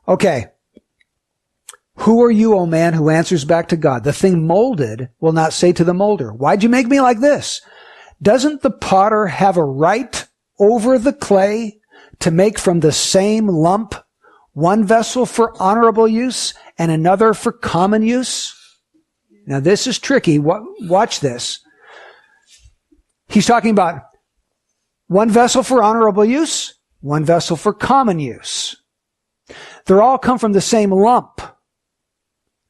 Okay. Who are you, O man, who answers back to God? The thing molded will not say to the molder, why'd you make me like this? Doesn't the potter have a right over the clay to make from the same lump one vessel for honorable use and another for common use? Now this is tricky. Watch this. He's talking about one vessel for honorable use, one vessel for common use. They're all come from the same lump.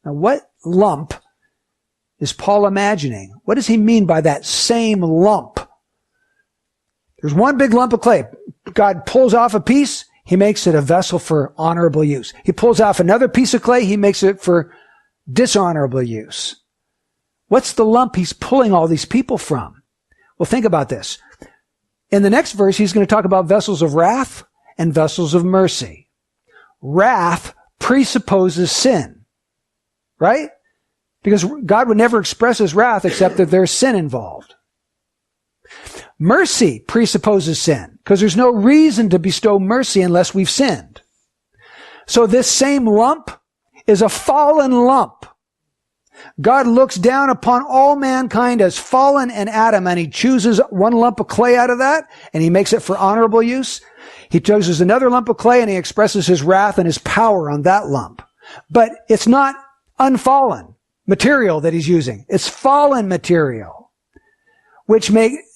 Now, what lump is Paul imagining? What does he mean by that same lump? There's one big lump of clay. God pulls off a piece. He makes it a vessel for honorable use. He pulls off another piece of clay. He makes it for dishonorable use. What's the lump he's pulling all these people from? Well, think about this. In the next verse, he's going to talk about vessels of wrath and vessels of mercy. Wrath presupposes sin. Right? Because God would never express his wrath except that there's sin involved. Mercy presupposes sin, because there's no reason to bestow mercy unless we've sinned. So this same lump is a fallen lump. God looks down upon all mankind as fallen in Adam, and he chooses one lump of clay out of that, and he makes it for honorable use. He chooses another lump of clay, and he expresses his wrath and his power on that lump. But it's not unfallen material that he's using. It's fallen material, which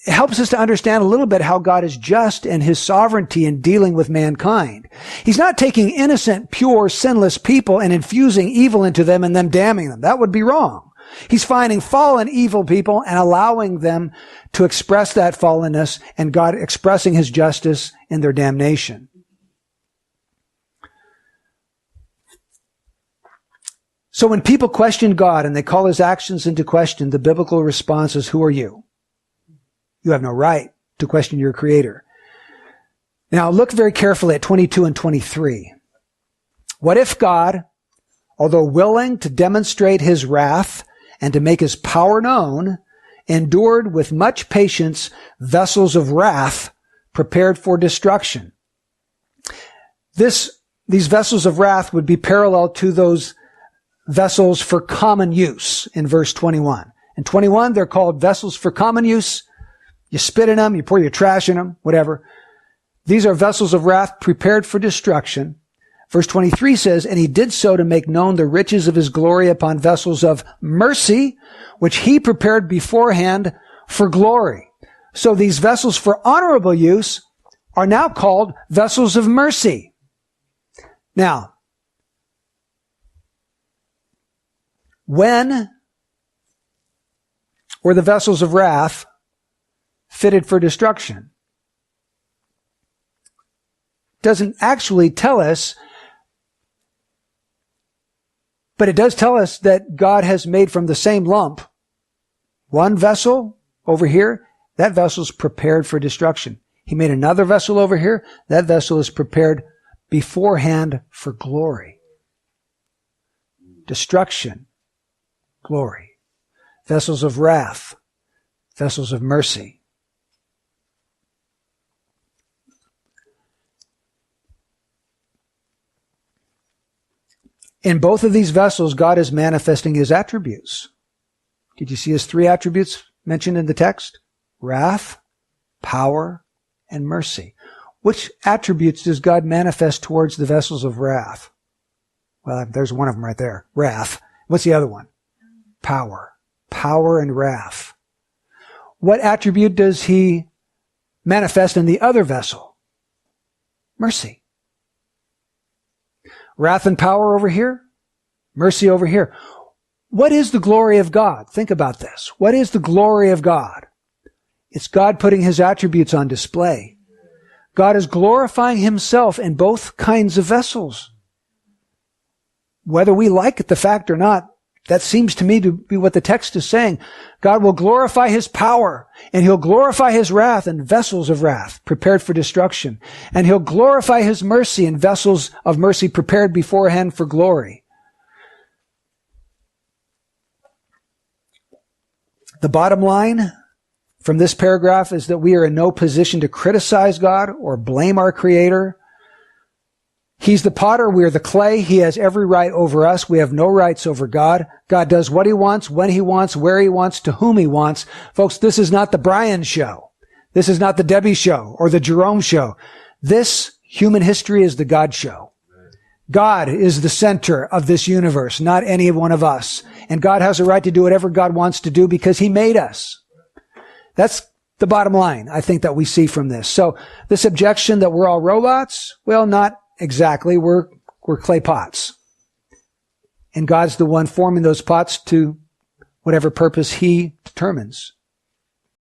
helps us to understand a little bit how God is just in his sovereignty in dealing with mankind. He's not taking innocent, pure, sinless people and infusing evil into them and then damning them. That would be wrong. He's finding fallen, evil people and allowing them to express that fallenness, and God expressing his justice in their damnation. So when people question God and they call his actions into question, the biblical response is, who are you? You have no right to question your creator. Now look very carefully at 22 and 23. What if God, although willing to demonstrate his wrath and to make his power known, endured with much patience vessels of wrath prepared for destruction? These vessels of wrath would be parallel to those vessels for common use in verse 21. In 21, they're called vessels for common use. You spit in them, you pour your trash in them, whatever. These are vessels of wrath prepared for destruction. Verse 23 says, and he did so to make known the riches of his glory upon vessels of mercy, which he prepared beforehand for glory. So these vessels for honorable use are now called vessels of mercy. Now, when were the vessels of wrath fitted for destruction? Doesn't actually tell us, but it does tell us that God has made from the same lump one vessel over here. That vessel is prepared for destruction. He made another vessel over here. That vessel is prepared beforehand for glory. Destruction. Glory. Vessels of wrath. Vessels of mercy. In both of these vessels, God is manifesting his attributes. Did you see his three attributes mentioned in the text? Wrath, power, and mercy. Which attributes does God manifest towards the vessels of wrath? Well, there's one of them right there. Wrath. What's the other one? Power. Power and wrath. What attribute does he manifest in the other vessel? Mercy. Wrath and power over here. Mercy over here. What is the glory of God? Think about this. What is the glory of God? It's God putting his attributes on display. God is glorifying himself in both kinds of vessels. Whether we like the fact or not, that seems to me to be what the text is saying. God will glorify his power, and he'll glorify his wrath in vessels of wrath prepared for destruction. And he'll glorify his mercy in vessels of mercy prepared beforehand for glory. The bottom line from this paragraph is that we are in no position to criticize God or blame our Creator. He's the potter. We are the clay. He has every right over us. We have no rights over God. God does what he wants, when he wants, where he wants, to whom he wants. Folks, this is not the Brian show. This is not the Debbie show or the Jerome show. This human history is the God show. God is the center of this universe, not any one of us. And God has a right to do whatever God wants to do because he made us. That's the bottom line, I think, that we see from this. So this objection that we're all robots, well, not exactly. We're clay pots. And God's the one forming those pots to whatever purpose he determines.